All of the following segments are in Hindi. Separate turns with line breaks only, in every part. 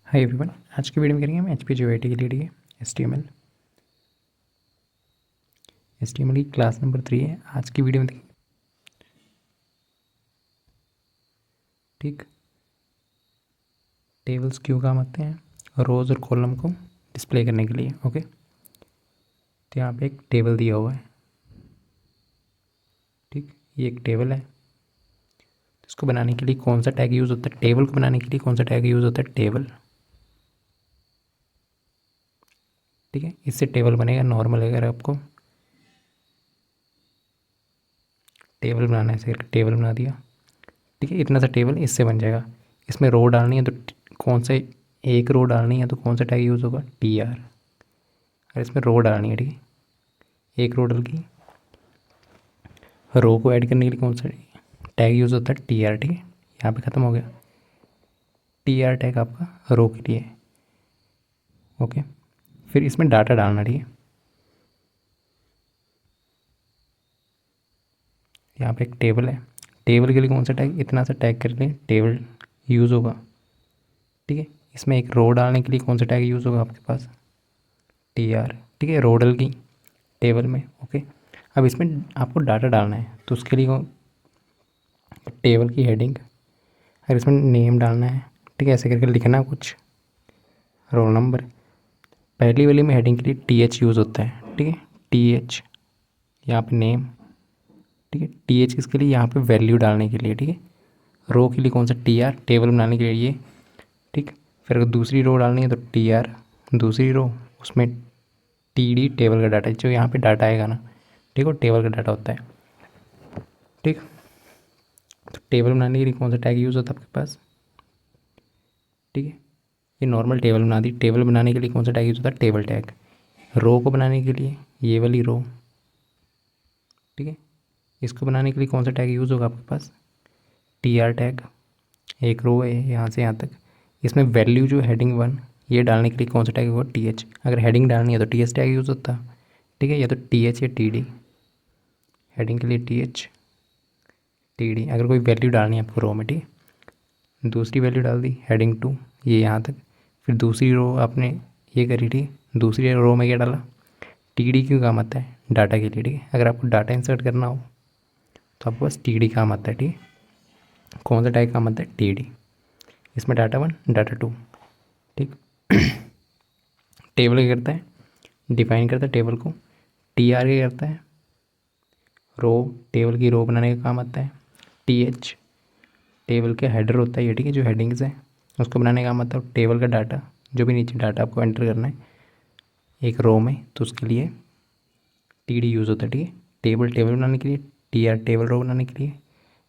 हाय एवरीवन, आज की वीडियो में करेंगे हम एच पी के लिए एच टी एम एल की क्लास नंबर 3 है। आज की वीडियो में देखेंगे। ठीक, टेबल्स क्यों काम आते हैं, रोज़ और कॉलम को डिस्प्ले करने के लिए। ओके, तो यहाँ पे एक टेबल दिया हुआ है। ठीक, ये एक टेबल है। तो इसको बनाने के लिए कौन सा टैग यूज़ होता है? टेबल को बनाने के लिए कौन सा टैग यूज़ होता है? टेबल। ठीक है, इससे टेबल बनेगा। नॉर्मल अगर आपको टेबल बनाना है, ऐसे टेबल बना दिया। ठीक है, इतना सा टेबल इससे बन जाएगा। इसमें रो डालनी है तो कौन सा, एक रो डालनी है तो कौन सा टैग यूज़ होगा? T R. अगर इसमें रो डालनी है, ठीक है, एक रो डल की रो को ऐड करने के लिए कौन सा टैग यूज़ होता है? T R. ठीक है, यहाँ पे ख़त्म हो गया। टी आर टैग आपका रो के लिए। ओके, फिर इसमें डाटा डालना। ठीक है, यहाँ पे एक टेबल है। टेबल के लिए कौन सा टैग, इतना सा टैग कर लें, टेबल यूज़ होगा। ठीक है, इसमें एक रो डालने के लिए कौन सा टैग यूज़ होगा आपके पास? T R. ठीक है, रो डल की टेबल में। ओके, अब इसमें आपको डाटा डालना है तो उसके लिए टेबल की हेडिंग, अगर इसमें नेम डालना है, ठीक है, ऐसे करके लिखना कुछ, रोल नंबर। पहली वाली में हेडिंग के लिए टी एच यूज़ होता है। ठीक है, टी एच, यहाँ पे नेम। ठीक है, टी एच किसके लिए? यहाँ पे वैल्यू डालने के लिए। ठीक है, रो के लिए कौन सा? टी आर, टेबल बनाने के लिए ये। ठीक, फिर अगर दूसरी रो डालनी है तो टी आर दूसरी रो, उसमें टी डी टेबल का डाटा, जो यहाँ पे डाटा आएगा ना, ठीक है, वो टेबल का डाटा होता है। ठीक, तो टेबल बनाने के लिए कौन सा टैग यूज़ होता है आपके पास? ठीक है, ये नॉर्मल टेबल बना दी। टेबल बनाने के लिए कौन सा टैग यूज़ होता है? Table tag. रो को बनाने के लिए ये वाली रो। ठीक है, इसको बनाने के लिए कौन सा टैग यूज़ होगा आपके पास? T R tag. एक रो है यहाँ से यहाँ तक, इसमें वैल्यू जो हेडिंग 1 ये डालने के लिए कौन सा टैग होगा? T H. अगर हेडिंग डालनी है तो टी एच टैग यूज़ होता है। ठीक है, या तो टी एच या टी डी। हेडिंग के लिए टी एच, टी डी। अगर कोई वैल्यू डालनी है आपको रो में, ठीक है, दूसरी वैल्यू डाल दी, हेडिंग 2 ये यहाँ तक। फिर दूसरी रो आपने ये करी, ठीक, दूसरी रो में क्या डाला? टी डी क्यों काम आता है? डाटा के लिए। ठीक है, अगर आपको डाटा इंसर्ट करना हो तो आपके पास टी डी काम आता है। ठीक है, कौन सा टैग काम आता है? T D. इसमें डाटा 1 डाटा 2। ठीक, टेबल क्या करता है? डिफाइन करता है टेबल को। टी आर क्या करता है? रो, टेबल की रो बनाने का काम आता है। टी एच टेबल के हेडर होता है ये। ठीक है, जो हेडिंग्स है उसको बनाने का काम आता है। टेबल का डाटा, जो भी नीचे डाटा आपको एंटर करना है एक रो में, तो उसके लिए टी डी यूज़ होता है। ठीक है, टेबल टेबल बनाने के लिए, टी आर टेबल रो बनाने के लिए,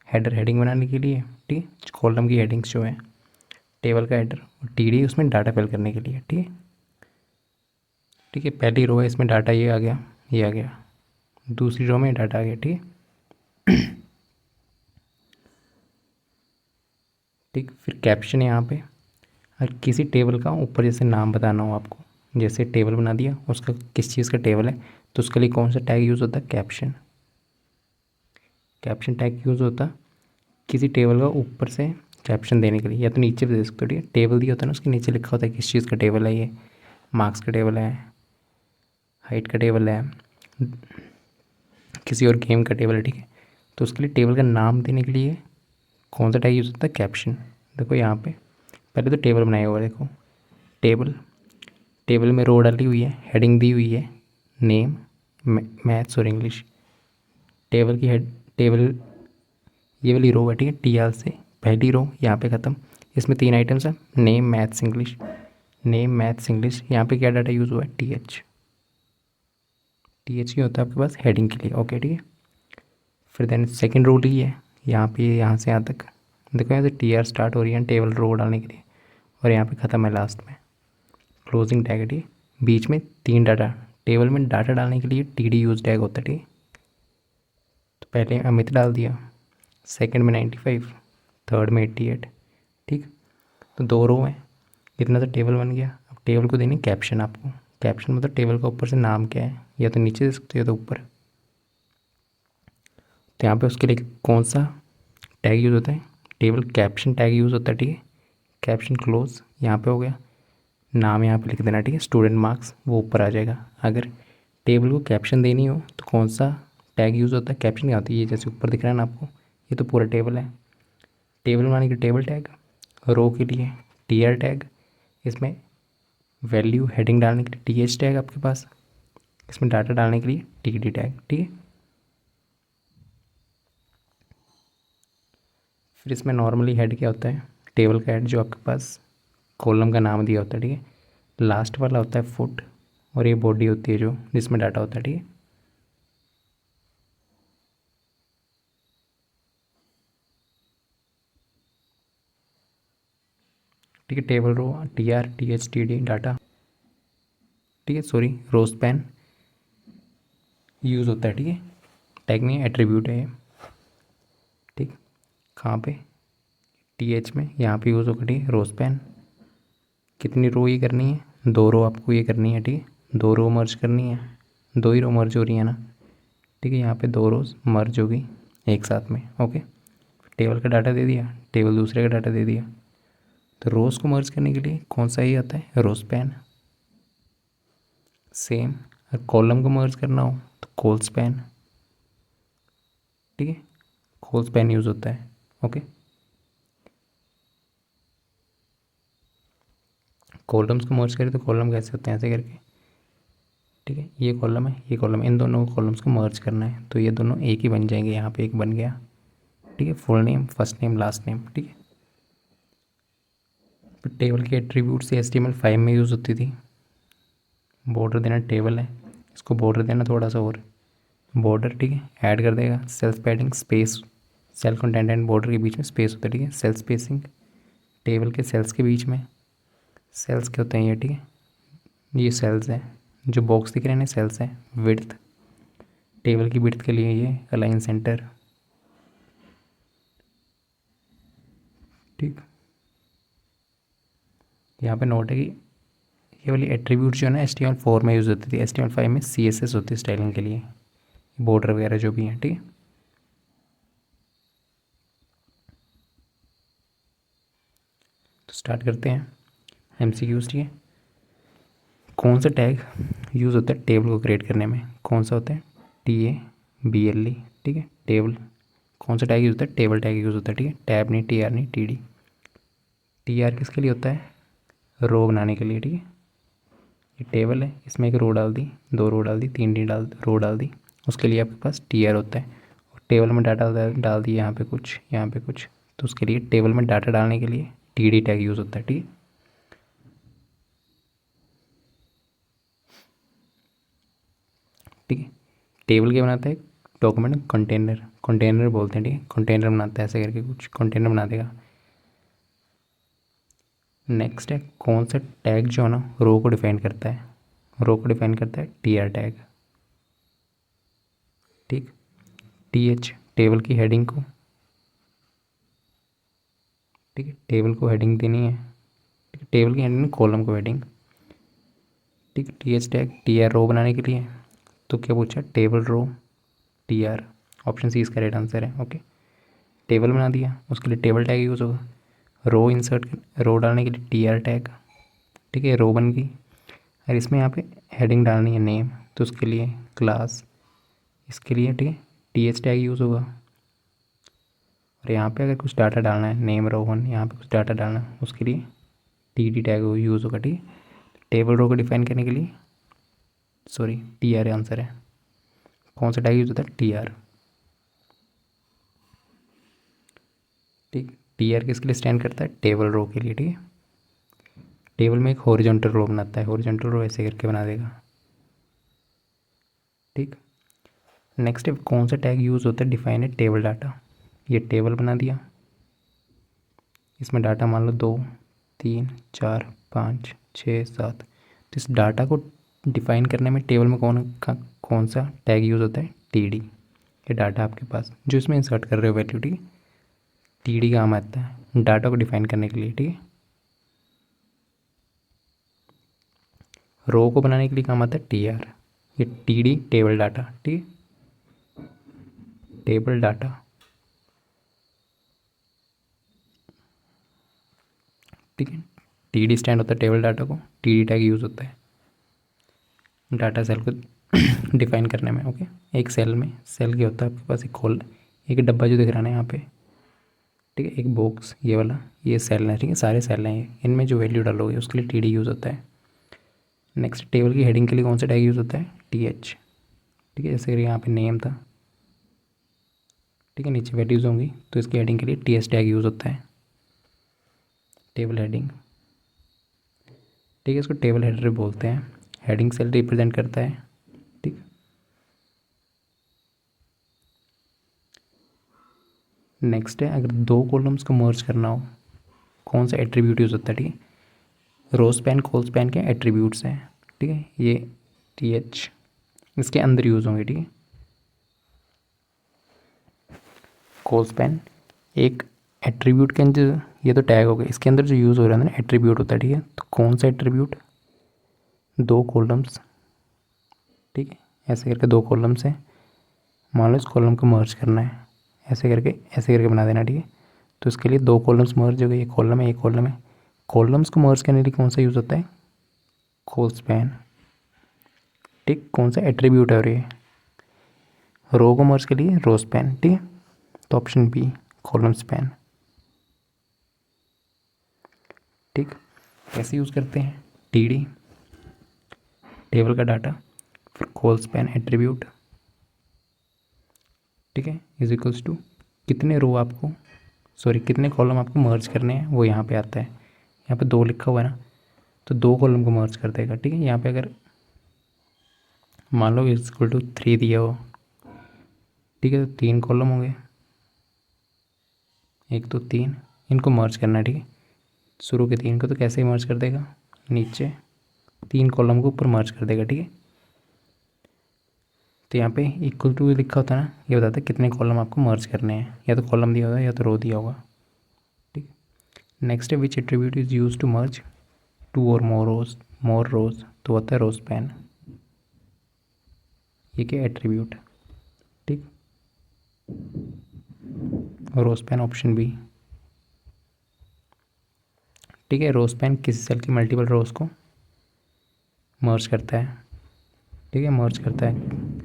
हेडर हेडिंग बनाने के लिए। ठीक है, कॉलम की हेडिंग्स जो है, टेबल का हेडर, और टी डी उसमें डाटा फिल करने के लिए। ठीक है, ठीक है, पहली रो है, इसमें डाटा ये आ गया, ये आ गया, दूसरी रो में डाटा आ गया। ठीक है, ठीक, फिर कैप्शन है यहाँ पे। अगर किसी टेबल का ऊपर जैसे नाम बताना हो आपको, जैसे टेबल बना दिया, उसका किस चीज़ का टेबल है, तो उसके लिए कौन सा टैग यूज़ होता है? कैप्शन। कैप्शन टैग यूज़ होता है किसी टेबल का ऊपर से कैप्शन देने के लिए, या तो नीचे भी दे सकते हो। ठीक है, टेबल दिया होता है ना, उसके नीचे लिखा होता है किस चीज़ का टेबल है ये। मार्क्स का टेबल है, हाइट का टेबल है, किसी और गेम का टेबल है। ठीक है, तो उसके लिए टेबल का नाम देने के लिए कौन सा टैग यूज़ होता है? कैप्शन। देखो यहाँ पे पहले तो टेबल बनाया हुआ है। देखो टेबल, टेबल में रो डाली हुई है, हेडिंग दी हुई है, नेम, मैथ्स और इंग्लिश। टेबल की हेड, टेबल ये वाली रो है। ठीक है, टी आर से पहली रो यहाँ पे ख़त्म। इसमें 3 आइटम्स हैं, name maths English. Name maths English, यहाँ पे क्या डाटा यूज़ हुआ है? T H. टी एच ही होता है आपके पास हेडिंग के लिए। ओके, ठीक है, फिर देन सेकेंड रो ली है, यहाँ पे यहाँ से यहाँ तक। देखो यहाँ से टी आर स्टार्ट हो रही है टेबल रो डालने के लिए, और यहाँ पे ख़त्म है लास्ट में क्लोजिंग टैग है। ठीक है, बीच में 3 डाटा, टेबल में डाटा डालने के लिए टी डी यूज टैग होता है। ठीक है, तो पहले अमित डाल दिया, सेकंड में 95, थर्ड में 88। ठीक, तो 2 रो हैं, इतना तो टेबल बन गया। अब टेबल को देनी कैप्शन आपको। कैप्शन मतलब टेबल का ऊपर से नाम क्या है, या तो नीचे दे सकते हो या तो ऊपर। तो यहाँ पे उसके लिए कौन सा टैग यूज़ होता है? टेबल कैप्शन टैग यूज़ होता है। ठीक है, कैप्शन क्लोज यहाँ पे हो गया। नाम यहाँ पे लिख देना, ठीक है, स्टूडेंट मार्क्स, वो ऊपर आ जाएगा। अगर टेबल को कैप्शन देनी हो तो कौन सा टैग यूज़ होता है, कैप्शन क्या होती है, ये जैसे ऊपर दिख रहा है ना आपको, ये तो पूरा टेबल है। टेबल बनाने के टेबल टैग, रो के लिए टी आर टैग, इसमें वैल्यू हेडिंग डालने के लिए टी एच टैग आपके पास, इसमें डाटा डालने के लिए टी डी टैग, ठीक है। फिर इसमें नॉर्मली हेड क्या होता है, टेबल का हेड जो आपके पास कॉलम का नाम दिया होता है, ठीक है। लास्ट वाला होता है फुट, और ये बॉडी होती है जो जिसमें डाटा होता है, ठीक है। ठीक है, table rho T R T H T D data, ठीक है, सॉरी रो स्पैन यूज़ होता है, ठीक है। टैग नहीं एट्रीब्यूट है ये, ठीक। कहाँ पे, टी एच में, यहाँ पे यूज़ होगा, ठीक है। रो स्पैन कितनी रो ये करनी है, 2 रो आपको ये करनी है, ठीक है। 2 रो मर्ज करनी है, 2 ही रो मर्ज हो रही है ना, ठीक है। यहाँ पे 2 रोज मर्ज होगी एक साथ में, ओके। टेबल का डाटा दे दिया, टेबल दूसरे का डाटा दे दिया, तो रोज़ को मर्ज करने के लिए कौन सा ही आता है, रो स्पैन। सेम अगर कॉलम को मर्ज करना हो तो कॉल स्पैन, ठीक है, कॉल स्पैन यूज़ होता है, ओके। कॉलम्स को मर्ज करें तो कॉलम कैसे होते हैं, ऐसे करके, ठीक है। ये कॉलम है, ये कॉलम, इन दोनों कॉलम्स को मर्ज करना है तो ये दोनों एक ही बन जाएंगे, यहाँ पे एक बन गया, ठीक है। Full name, first name, last name, ठीक है। फिर टेबल के एट्रीब्यूट से HTML5 में यूज़ होती थी। बॉर्डर देना, टेबल है, इसको बॉर्डर देना थोड़ा सा और बॉर्डर, ठीक है, ऐड कर देगा। Self padding, space, cell content and border के बीच में स्पेस होता है, ठीक है। सेल स्पेसिंग, टेबल के सेल्स के बीच में, सेल्स के होते हैं ये, ठीक है, ये सेल्स हैं, जो बॉक्स दिख रहे हैं सेल्स हैं। विड्थ, टेबल की विड्थ के लिए ये अलाइन सेंटर, ठीक। यहाँ पे नोट है कि ये वाली एट्रीब्यूट जो है ना HTML4 में यूज़ होती थी, HTML5 में CSS होती है स्टाइलिंग के लिए, बॉर्डर वगैरह जो भी हैं, ठीक है। तो स्टार्ट करते हैं MCQs, ठीक है। कौन सा टैग यूज़ होता है टेबल को क्रिएट करने में, कौन सा होता है, TABLE, ठीक है। टेबल, कौन सा टैग यूज़ होता है, टेबल टैग यूज़ होता है, ठीक है। टैब नहीं, TR नहीं, TD। TR किसके लिए होता है, रो बनाने के लिए, ठीक है। ये टेबल है, इसमें एक रो डाल दी, 2 रो डाल दी, 3 डी डाल रो डाल दी, उसके लिए आपके पास TR होता है। और टेबल में डाटा डाल दिया, यहाँ पे कुछ, यहाँ पे कुछ, तो उसके लिए टेबल में डाटा डालने के लिए TD टैग यूज़ होता है, ठीक है। ठीक है, टेबल क्या बनाता है, डॉक्यूमेंट कंटेनर, कंटेनर बोलते हैं, ठीक है। कंटेनर बनाता है, ऐसे करके कुछ कंटेनर बना देगा। नेक्स्ट है कौन सा टैग जो है ना रो को डिफाइन करता है, रो को डिफाइन करता है TR टैग, ठीक। TH टेबल की हेडिंग को, ठीक है, टेबल को हेडिंग देनी है, ठीक है। टेबल की हेडिंग, कॉलम को हेडिंग, ठीक। TH टैग TR रो बनाने के लिए, तो क्या पूछा, table row TR, option C इसका राइट आंसर है, ओके। टेबल बना दिया, उसके लिए टेबल टैग यूज़ होगा। रो इंसर्ट, रो डालने के लिए TR टैग, ठीक है, रो बन गई। और इसमें यहाँ पे हेडिंग डालनी है नेम, तो उसके लिए क्लास, इसके लिए, ठीक है, TH टैग यूज़ होगा। और यहाँ पे अगर कुछ डाटा डालना है, नेम रोहन, यहाँ पे कुछ डाटा डालना है, उसके लिए TD टैग यूज़ होगा, ठीक है। टेबल रो को डिफाइन करने के लिए, सॉरी TR आंसर है। कौन सा टैग यूज़ होता है, TR, ठीक। TR किसके लिए स्टैंड करता है, टेबल रो के लिए, ठीक है। टेबल में एक हॉरिजॉन्टल रो बनाता है, हॉरिजॉन्टल रो ऐसे करके बना देगा, ठीक। नेक्स्ट है कौन सा टैग यूज़ होता है, डिफाइन है टेबल डाटा, ये टेबल बना दिया, इसमें डाटा मान लो 2 3 4 5 6 7, तो इस डाटा को डिफाइन करने में टेबल में कौन सा टैग यूज़ होता है, TD। ये डाटा आपके पास जो इसमें इंसर्ट कर रहे हो वैल्यू, ठीक है, TD काम आता है डाटा को डिफाइन करने के लिए, ठीक है। रो को बनाने के लिए काम आता है TR, ये TD टेबल डाटा, ठीक है, टेबल डाटा, ठीक है। TD स्टैंड होता है टेबल डाटा को, TD टैग यूज़ होता है डाटा सेल को डिफाइन करने में। ओके, एक सेल में सेल क्या होता है आपके पास, एक डब्बा जो दिख रहा है ना यहाँ पे, ठीक है, एक बॉक्स ये वाला, ये सेल है, ठीक है, सारे सेल हैं ये, इनमें जो वैल्यू डालोगे उसके लिए TD यूज़ होता है। नेक्स्ट, टेबल की हेडिंग के लिए कौन सा टैग यूज़ होता है, TH, ठीक है, जैसे यहाँ पे नेम था, ठीक है, नीचे वैल्यूज़ होंगी तो इसकी हेडिंग के लिए TH टैग यूज़ होता है, टेबल हेडिंग, ठीक है, इसको टेबल हेडर बोलते हैं। हेडिंग सेल रिप्रेजेंट करता है, ठीक। नेक्स्ट है, अगर दो कॉलम्स को मर्ज करना हो कौन सा एट्रीब्यूट यूज़ होता है, ठीक है, रो स्पैन कॉल स्पैन के एट्रीब्यूट्स हैं, ठीक है, ये TH इसके अंदर यूज़ होंगे, ठीक है। कॉल स्पैन एक एट्रीब्यूट के अंदर, ये तो टैग हो गया, इसके अंदर जो यूज़ हो रहा है ना एट्रीब्यूट होता है, ठीक है, तो कौन सा एट्रीब्यूट, दो कॉलम्स, ठीक है, ऐसे करके दो कॉलम्स हैं, मान लो इस कॉलम को मर्ज करना है, ऐसे करके बना देना, ठीक है, तो इसके लिए दो कॉलम्स मर्ज हो गए, एक कॉलम है एक कॉलम है, कॉलम्स को मर्ज करने के लिए कौन सा यूज़ होता है, कॉल स्पैन, ठीक, कौन सा एट्रीब्यूट है और ये रो को मर्ज के लिए रो स्पैन, ठीक है, तो ऑप्शन बी कॉलम स्पैन, ठीक। कैसे यूज़ करते हैं, TD टेबल का डाटा, फिर कॉल स्पैन एट्रीब्यूट, ठीक है, इज इक्वल्स टू कितने रो आपको, सॉरी कितने कॉलम आपको मर्ज करने हैं वो यहाँ पे आता है, यहाँ पे 2 लिखा हुआ है ना, तो 2 कॉलम को मर्ज कर देगा, ठीक है। यहाँ पे अगर मान लो इज इक्वल टू 3 दिया हो, ठीक है, तो 3 कॉलम होंगे, एक तो 3, इनको मर्ज करना है, ठीक है, शुरू के 3 को तो कैसे मर्ज कर देगा, नीचे 3 कॉलम को ऊपर मर्ज कर देगा, ठीक है। तो यहाँ पे इक्वल टू लिखा होता है ना, ये बताता है कितने कॉलम आपको मर्ज करने हैं, या तो कॉलम दिया होगा या तो रो दिया होगा, ठीक। नेक्स्ट है which attribute is use to merge 2 और मोर रोज, तो होता है रो स्पैन, ये क्या एट्रीब्यूट, ठीक, रो स्पैन ऑप्शन बी, ठीक है। रो स्पैन किसी सेल की मल्टीपल रोज को मर्ज करता है, ठीक है, मर्ज करता है,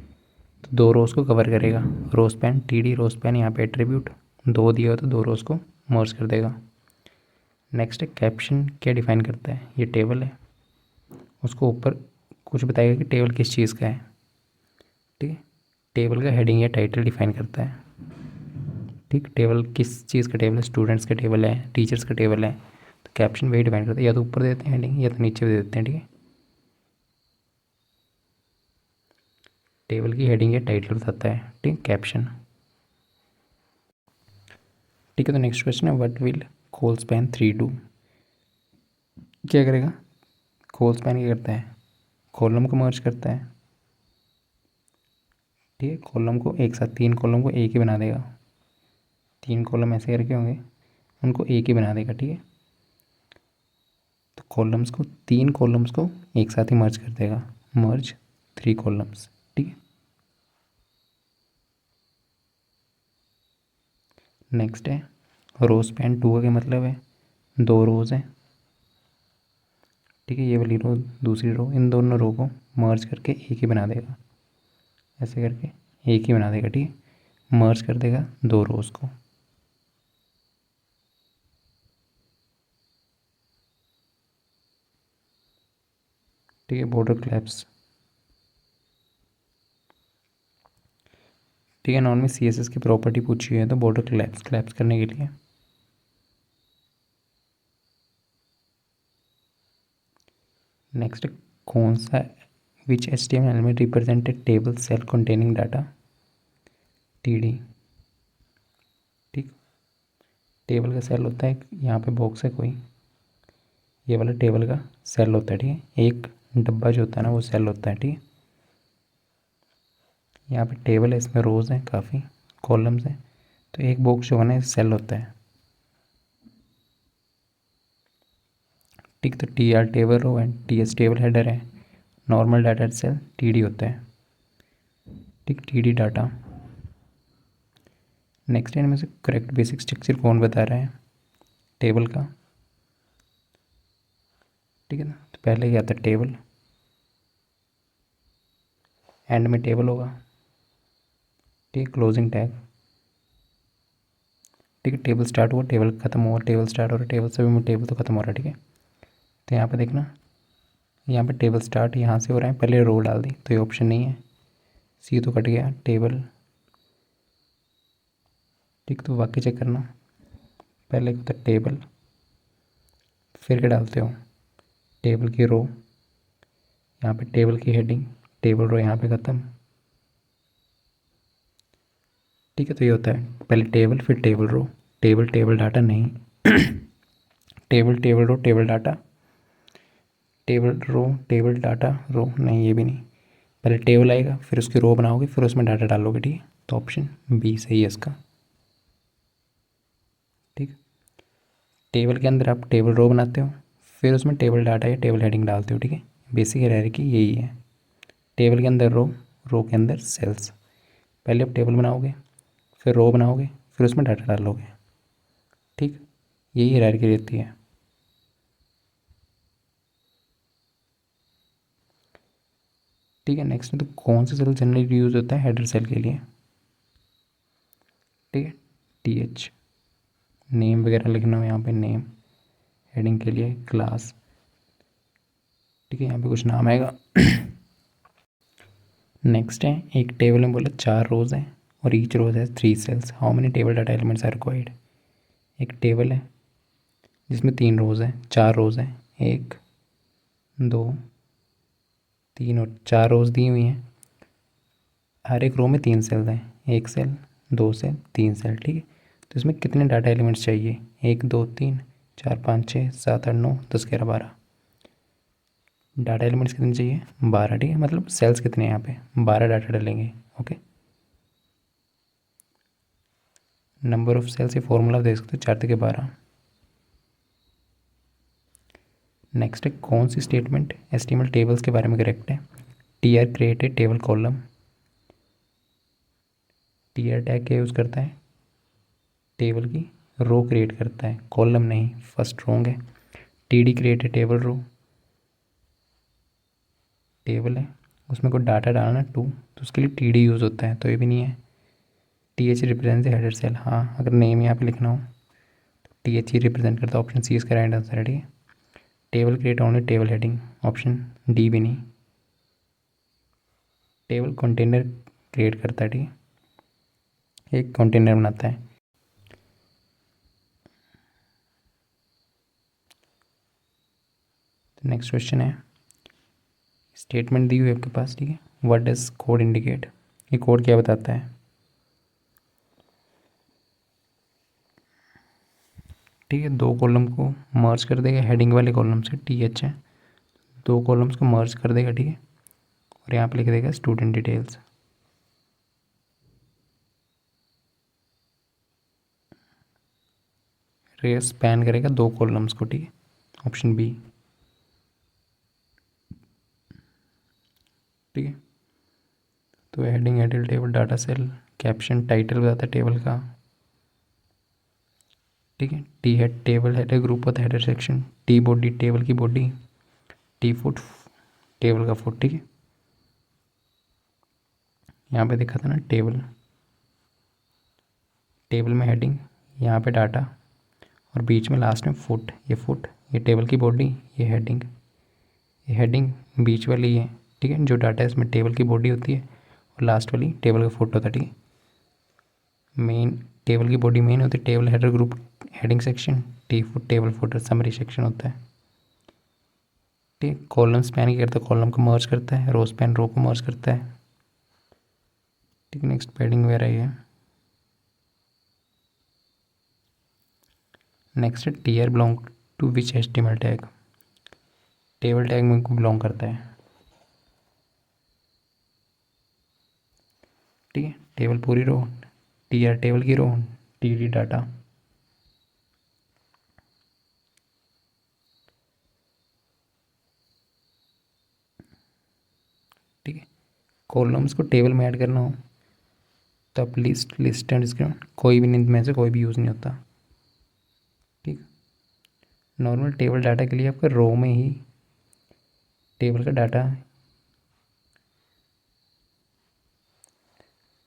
तो 2 रोज को कवर करेगा, row span TD row span, यहाँ पे एट्रीब्यूट 2 दिया हो तो 2 रोज को मर्ज कर देगा। नेक्स्ट है कैप्शन, क्या डिफाइन करता है, ये टेबल है, उसको ऊपर कुछ बताएगा कि टेबल किस चीज़ का है, ठीक है, टेबल का हेडिंग या टाइटल डिफाइन करता है, ठीक, टेबल किस चीज़ का टेबल है, स्टूडेंट्स का टेबल है, टीचर्स का टेबल है, तो कैप्शन वही डिफाइन करता है, या तो ऊपर देते हैं हेडिंग या तो नीचे दे देते हैं, ठीक है, टेबल की हेडिंग या टाइटल बताता है, ठीक, कैप्शन, ठीक है। तो नेक्स्ट क्वेश्चन है what will call span 3 do, क्या करेगा, कॉल स्पैन क्या करता है, कॉलम को मर्ज करता है, ठीक है, कॉलम को एक साथ 3 कॉलम को एक ही बना देगा, 3 कॉलम ऐसे करके होंगे उनको एक ही बना देगा, ठीक है, तो कॉलम्स को 3 कॉलम्स को एक साथ ही मर्ज कर देगा, मर्ज 3 कॉलम्स, ठीक है। नेक्स्ट है रो स्पैन 2 का क्या मतलब है, 2 रोज़ हैं, ठीक है, ये वाली रो दूसरी रो, इन दोनों रो को मर्ज करके एक ही बना देगा, ऐसे करके एक ही बना देगा, ठीक है, मर्ज कर देगा 2 रोज़ को, ठीक है, बॉर्डर क्लैप्स, ठीक है, नॉन में CSS की प्रॉपर्टी पूछी है तो बॉर्डर क्लैप्स करने के लिए। नेक्स्ट कौन सा, which HTML element represented table cell containing data, TD, ठीक, टेबल का सेल होता है, यहाँ पे बॉक्स है कोई, ये वाला टेबल का सेल होता है, ठीक है, एक डब्बा जो होता है ना वो सेल होता है, ठीक है, यहाँ पे टेबल है, इसमें रोज़ हैं काफ़ी, कॉलम्स हैं, तो एक बॉक्स जो है सेल होता है, ठीक, तो TR table row and TS table header है, नॉर्मल डाटा सेल TD होता है, ठीक, TD डाटा। नेक्स्ट इनमें से करेक्ट बेसिक स्ट्रक्चर कौन बता रहा है टेबल का, ठीक है ना। तो पहले क्या था, टेबल, एंड में टेबल होगा, ठीक है, क्लोजिंग टैग, ठीक है। टेबल स्टार्ट हुआ, टेबल खत्म हुआ, टेबल स्टार्ट हो रहा है, टेबल से भी टेबल तो खत्म हो रहा है, ठीक है। तो यहाँ पे देखना, यहाँ पे टेबल स्टार्ट यहाँ से हो रहा है, पहले रो डाल दी तो ये ऑप्शन नहीं है, सी तो कट गया, टेबल, ठीक। तो वाक्य चेक करना, पहले होता है टेबल, फिर क्या डालते हो, टेबल की रो, यहाँ पे टेबल की हेडिंग, टेबल रो यहाँ पे ख़त्म, ठीक है। तो ये होता है पहले टेबल फिर table row, table table data नहीं table table row table data, table row table data row नहीं, ये भी नहीं, पहले टेबल आएगा फिर उसकी रो बनाओगे फिर उसमें डाटा डालोगे, ठीक है। तो ऑप्शन बी सही है इसका, ठीक। टेबल के अंदर आप टेबल रो बनाते हो, फिर उसमें टेबल डाटा या टेबल हेडिंग डालते हो, ठीक है। बेसिक हायरार्की यही है, टेबल के अंदर रो, रो के अंदर सेल्स, पहले आप टेबल बनाओगे फिर रो बनाओगे फिर उसमें डाटा डालोगे, ठीक। यही हायरार्की रहती है। ठीक है, नेक्स्ट में तो कौन सा सेल जनरली यूज़ होता है हेडर सेल के लिए, ठीक है। TH, नेम वगैरह लिखना हो यहाँ पे, नेम, हेडिंग के लिए क्लास, ठीक है, यहाँ पे कुछ नाम आएगा। नेक्स्ट है, एक टेबल में बोला 4 रोज़ हैं और ईच रोज है 3 cells, how many table data elements are required. एक टेबल है जिसमें 3 रोज़ हैं, 4 रोज़ हैं, 1 2 3 और 4 रोज़ दी हुई हैं, हर एक रो में 3 सेल्स हैं, 1 सेल 2 सेल 3 सेल, ठीक है। तो इसमें कितने डाटा एलिमेंट्स चाहिए, 1 2 3 4 5 6 7 8 9 10 11 12, डाटा एलिमेंट्स कितने चाहिए, 12, ठीक है। मतलब सेल्स कितने हैं यहाँ पे, 12 डाटा डालेंगे, ओके। नंबर ऑफ सेल्स, ये फॉर्मूला देख सकते हो, 4 के 12। नेक्स्ट है, कौन सी स्टेटमेंट एचटीएमएल टेबल्स के बारे में करेक्ट है, TR create a table column, TR tag क्या यूज़ करता है, टेबल की रो क्रिएट करता है, कॉलम नहीं, फर्स्ट रॉन्ग है। TD create a table row, table है उसमें कोई डाटा डालना 2 तो उसके लिए TD यूज़ होता है, तो ये भी नहीं है। TH रिप्रेजेंट हेडर सेल, हाँ अगर नेम यहाँ पे लिखना हो तो TH ही रिप्रेजेंट करता है, ऑप्शन सी इसका राइट आंसर है, ठीक है। Table create only table heading, option D भी नहीं। टेबल कंटेनर क्रिएट करता है, ठीक है, एक कंटेनर बनाता है। नेक्स्ट क्वेश्चन है, स्टेटमेंट दी हुई है आपके पास, ठीक है, व्हाट डज कोड इंडिकेट, ये कोड क्या बताता है, ठीक है। 2 कॉलम को मर्ज कर देगा, हेडिंग वाले कॉलम से TH है, 2 कॉलम्स को मर्ज कर देगा, ठीक है, और यहाँ पे लिख देगा स्टूडेंट डिटेल्स, रेस स्पैन करेगा 2 कॉलम्स को, ठीक है, ऑप्शन बी, ठीक है। तो heading header table data cell, caption title बताता है टेबल का, ठीक है। T head table header group होता है header section, T body table की बॉडी, T फुट टेबल का फुट, ठीक है। यहाँ पे देखा था ना, टेबल, टेबल में हेडिंग, यहाँ पे डाटा और बीच में लास्ट में फुट, ये फुट, ये टेबल की बॉडी, ये हेडिंग, ये हेडिंग बीच वाली है, ठीक है, जो डाटा है इसमें टेबल की बॉडी होती है और लास्ट वाली टेबल का फुट होता है, ठीक है। मेन टेबल की बॉडी मेन होती है, table header group heading section, T foot table footer summary section होता है, ठीक है। कॉलम स्पैन क्या करता है, कॉलम को मर्ज करता है, रो स्पैन रो को मर्ज करता है, ठीक है। नेक्स्ट पैडिंग वगैरह ये है। नेक्स्ट है, TR belong to which HTML tag, table tag में को बिलोंग करता है, ठीक है। टेबल पूरी रो, TR टेबल की रो, TD डाटा, ठीक है। कॉलम्स को टेबल में ऐड करना हो तो आप लिस्ट लिस्ट एंड डिस्क्रिप्शन कोई भी में से कोई भी यूज़ नहीं होता, ठीक। नॉर्मल टेबल डाटा के लिए आपका रो में ही टेबल का डाटा,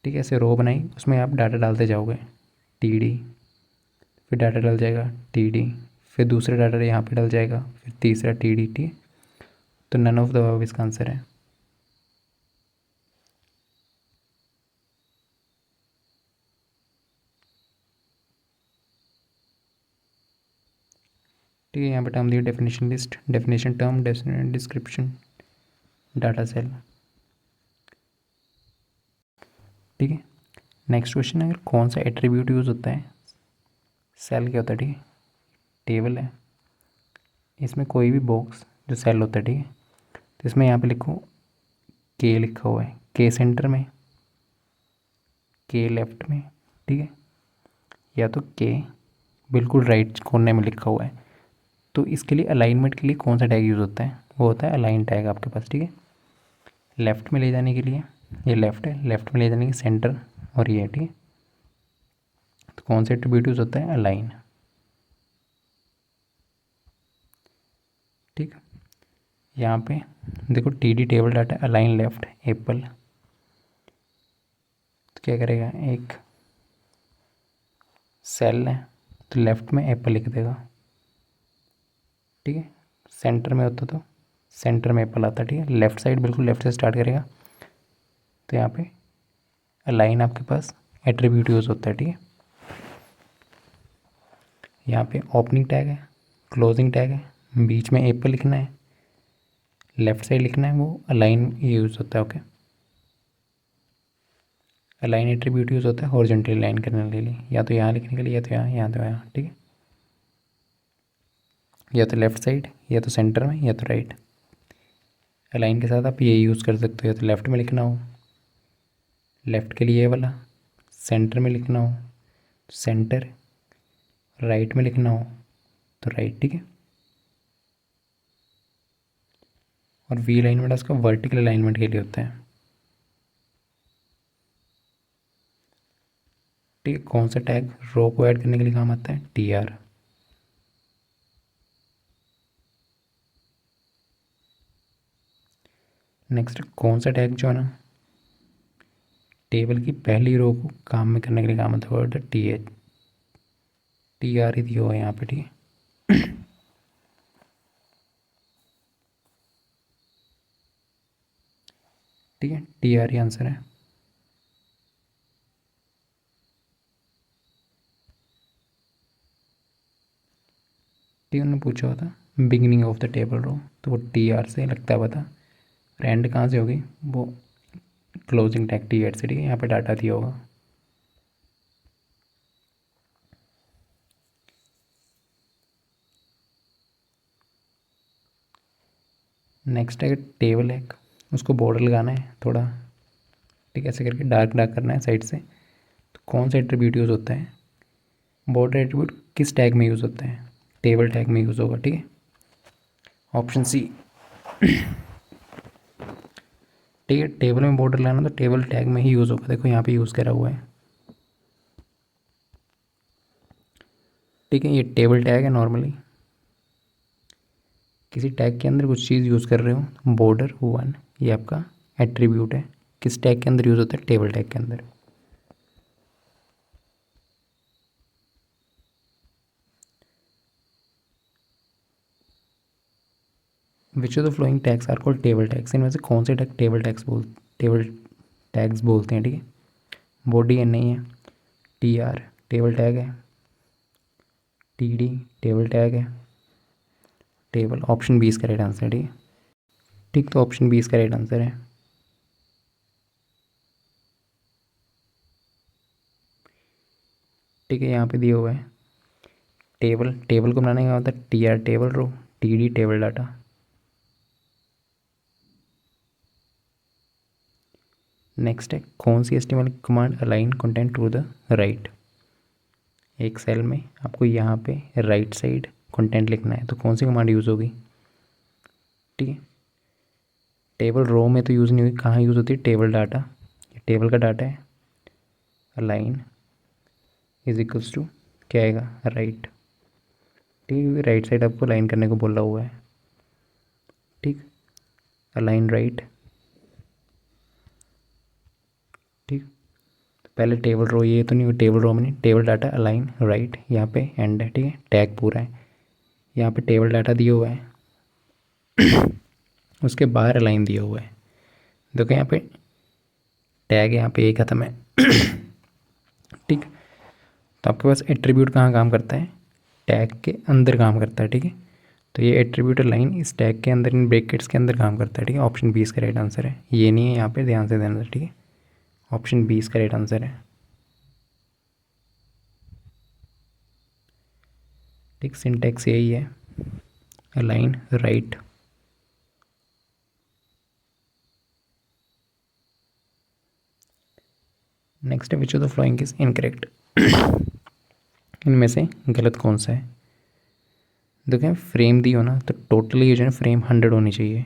ठीक है, ऐसे रो बनाई, उसमें आप डाटा डालते जाओगे, TD, फिर डाटा डल जाएगा TD, फिर दूसरा डाटा यहाँ पे डल जाएगा, फिर तीसरा TD, ठीक है। तो नन ऑफ द अबव इसका आंसर है। ठीक है, यहाँ पे टर्म दिया definition list, definition term, description, data cell. ठीक है, नेक्स्ट क्वेश्चन है, अगर कौन सा एट्रीब्यूट यूज़ होता है, सेल क्या होता है, ठीक है, टेबल है, इसमें कोई भी बॉक्स जो सेल होता है, ठीक है, तो इसमें यहाँ पे लिखो के लिखा हुआ है, के सेंटर में, के लेफ्ट में, ठीक है, या तो के बिल्कुल राइट कोने में लिखा हुआ है। तो इसके लिए अलाइनमेंट के लिए कौन सा टैग यूज़ होता है, वो होता है अलाइन टैग आपके पास, ठीक है। लेफ़्ट में ले जाने के लिए, ये लेफ़्ट है, लेफ़्ट में ले जाने के सेंटर और ये है, ठीक है। तो कौन सा एट्रीब्यूट यूज़ होता है, अलाइन, ठीक। यहाँ पे देखो TD table data align left Apple, तो क्या करेगा, एक सेल है तो लेफ्ट में एप्पल लिख देगा, ठीक है। सेंटर में होता तो सेंटर में एप्पल आता, ठीक है। लेफ्ट साइड बिल्कुल लेफ्ट से स्टार्ट करेगा, तो यहाँ पे अलाइन आपके पास एट्रीब्यूट यूज़ होता है, ठीक है। यहाँ पे ओपनिंग टैग है, क्लोजिंग टैग है, बीच में एप्पल लिखना है, लेफ्ट साइड लिखना है, वो अलाइन यूज़ होता है, ओके। अलाइन एट्रीब्यूट यूज़ होता है हॉरिजॉन्टली लाइन करने के लिए, या तो यहाँ लिखने के लिए, या तो यहाँ, या तो यहाँ, ठीक है। या तो लेफ़्ट साइड, या तो सेंटर में, या तो राइट। अलाइन के साथ आप ये यूज़ कर सकते हो, या तो लेफ़्ट में लिखना हो, लेफ़्ट के लिए ये वाला, सेंटर में लिखना हो तो सेंटर, राइट में लिखना हो तो राइट, ठीक है। और वी अलाइनमेंट उसका वर्टिकल अलाइनमेंट के लिए होता है, ठीक है। कौन सा टैग रो को ऐड करने के लिए काम आता है, TR। नेक्स्ट, कौन सा टैग जो है ना टेबल की पहली रो को काम में करने के लिए काम आता है, वर्ड TH, TR ही दिया हुआ है यहाँ पे, ठीक है। ठीक है, TR ही आंसर है। ठीक है, उन्होंने पूछा होता beginning of the table row, तो वो TR से लगता है पता, और एंड कहाँ से होगी, वो क्लोजिंग टैग TH से, ठीक है। यहाँ पे डाटा दिया होगा। नेक्स्ट है टेबल है, उसको बॉर्डर लगाना है थोड़ा, ठीक है, ऐसे करके डार्क डार्क करना है साइड से। तो कौन सा एट्रीब्यूट यूज़ होता है, बॉर्डर एट्रीब्यूट किस टैग में यूज़ होता है, टेबल टैग में यूज़ होगा, ठीक है। ऑप्शन सी, ठीक है, टेबल में बॉर्डर लगाना तो टेबल टैग में ही यूज़ होगा, देखो यहाँ पे यूज़ करा हुआ है, ठीक है। ये टेबल टैग है, नॉर्मली किसी टैग के अंदर कुछ चीज़ यूज़ कर रहे हो, बॉर्डर 1 ये आपका एट्रीब्यूट है, किस टैग के अंदर यूज़ होता है, टेबल टैग के अंदर। Which of the following tags are called table tags, इनमें से कौन से टैग टेबल टैग्स बोलते हैं, ठीक है। बॉडी एन नहीं है, TR टेबल टैग है, TD टेबल टैग है, टेबल, ऑप्शन 20 का राइट आंसर है, ठीक है। ठीक, तो ऑप्शन 20 का राइट आंसर है। ठीक है, यहाँ पे दिया हुआ है टेबल, टेबल को बनाने का होता है TR table row, TD table data. Next है, कौन सी HTML command align content to the right, एक सेल में आपको यहाँ पे राइट साइड कंटेंट लिखना है, तो कौन सी कमांड यूज़ होगी, ठीक है। टेबल रो में तो यूज़ नहीं होगी, कहाँ यूज़ होती है, टेबल डाटा, टेबल का डाटा है, अलाइन इज इक्वल्स टू क्या आएगा, राइट, ठीक है, राइट साइड आपको लाइन करने को बोला हुआ है, ठीक। अलाइन राइट, ठीक। पहले टेबल रो, ये तो नहीं टेबल रो में नहीं, टेबल डाटा अलाइन राइट, यहाँ पे एंड है, ठीक है, टैग पूरा है, यहाँ पे टेबल डाटा दिया हुआ है उसके बाहर अलाइन दिया हुआ है, देखो यहाँ पे टैग है, यहाँ पे एक खत्म है ठीक। तो आपके पास एट्रीब्यूट कहाँ काम करता है, टैग के अंदर काम करता है, ठीक है। तो ये एट्रीब्यूट लाइन इस टैग के अंदर, इन ब्रैकेट्स के अंदर काम करता है, ठीक है। ऑप्शन 20 का राइट आंसर है, ये नहीं है यहाँ पे, ध्यान से देना, ठीक है। ऑप्शन 20 का राइट आंसर है, ठीक। सिंटैक्स यही है, अलाइन राइट। नेक्स्ट है विच of the following is incorrect इनमें से गलत कौन सा है। देखें फ्रेम दी हो ना, तो टोटली जो है फ्रेम 100 होनी चाहिए,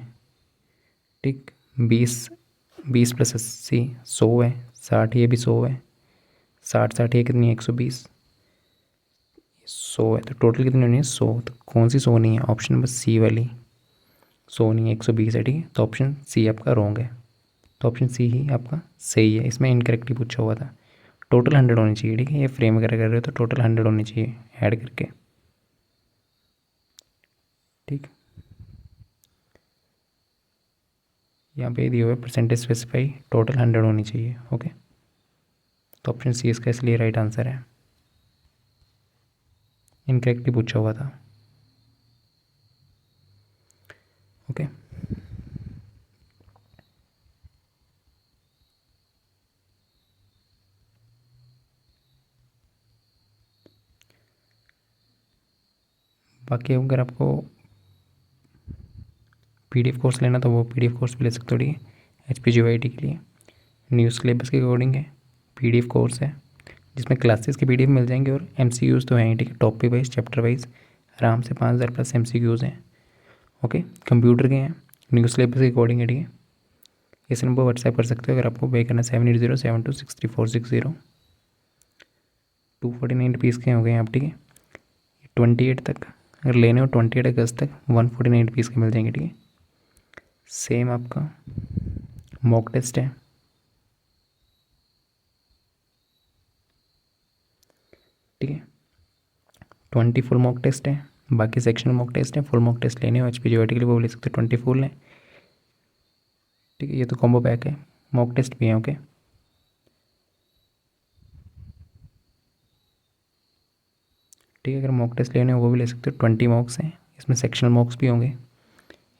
ठीक। 20 प्लस 80 100 है, 60 ये भी 100 है, 60 ये कितनी है 120, 100 है, तो टोटल कितनी होनी है 100। तो कौन सी 100 नहीं है, ऑप्शन नंबर सी वाली 100 नहीं है, 120 है, ठीक है। तो ऑप्शन सी आपका रॉन्ग है, तो ऑप्शन सी ही आपका सही है। इसमें इनकरेक्टली पूछा हुआ था, टोटल 100 होनी चाहिए, ठीक है। ये फ्रेम वगैरह कर रहे हो तो टोटल 100 होनी चाहिए ऐड करके, ठीक। यहाँ पे दिया हुआ है परसेंटेज स्पेसिफाई, टोटल 100 होनी चाहिए, ओके। तो ऑप्शन सी इसका इसलिए राइट आंसर है, इनकरेक्टली पूछा हुआ था, ओके। बाकी अगर आपको पीडीएफ कोर्स लेना तो वो पीडीएफ कोर्स भी ले सकते हो, ठीक है। HPGYT के लिए न्यू सिलेबस के अकॉर्डिंग है, पीडीएफ कोर्स है जिसमें क्लासेस के पीडीएफ मिल जाएंगे और MCQs तो हैं, ठीक है। टॉपिक वाइज चैप्टर वाइज आराम से 5000 प्लस MCQs हैं, ओके। कंप्यूटर के हैं, न्यू सिलेबस के अकॉर्डिंग है, ठीक है। इस नंबर व्हाट्सएप कर सकते हो अगर आपको पे करना 7807263460। 249 रुपीज़ के हो गए आप, ठीक है। 28 तक अगर लेने हो 28 अगस्त तक 149 रुपीज़ के मिल जाएंगे, ठीक है। सेम आपका मॉक टेस्ट है, ठीक है। 20 फुल मॉक टेस्ट है, बाकी सेक्शनल मॉक टेस्ट है। फुल मॉक टेस्ट लेने हो HPGYT के लिए वो ले सकते हो, 20 फुल है, ठीक है। ये तो कॉम्बो पैक है, मॉक टेस्ट भी है, ओके। ठीक है, अगर मॉक टेस्ट लेने हो वो भी ले सकते हो, 20 मॉक्स हैं, इसमें सेक्शनल मॉक्स भी होंगे।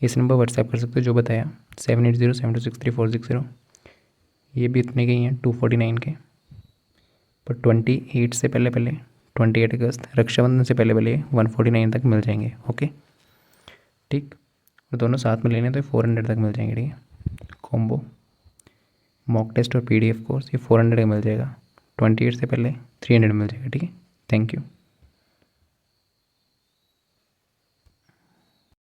इस नंबर व्हाट्सएप कर सकते हो जो बताया 7807263460। ये भी इतने के ही हैं 249 के, पर 28 से पहले पहले 28 अगस्त रक्षाबंधन से पहले पहले 149 तक मिल जाएंगे, ओके, ठीक। और दोनों साथ में लेने तो 400 तक मिल जाएंगे, ठीक है। कॉम्बो मॉक टेस्ट और PDF कोर्स ये 400 का मिल जाएगा, 28 से पहले 300 मिल जाएगा, ठीक है। Thank you.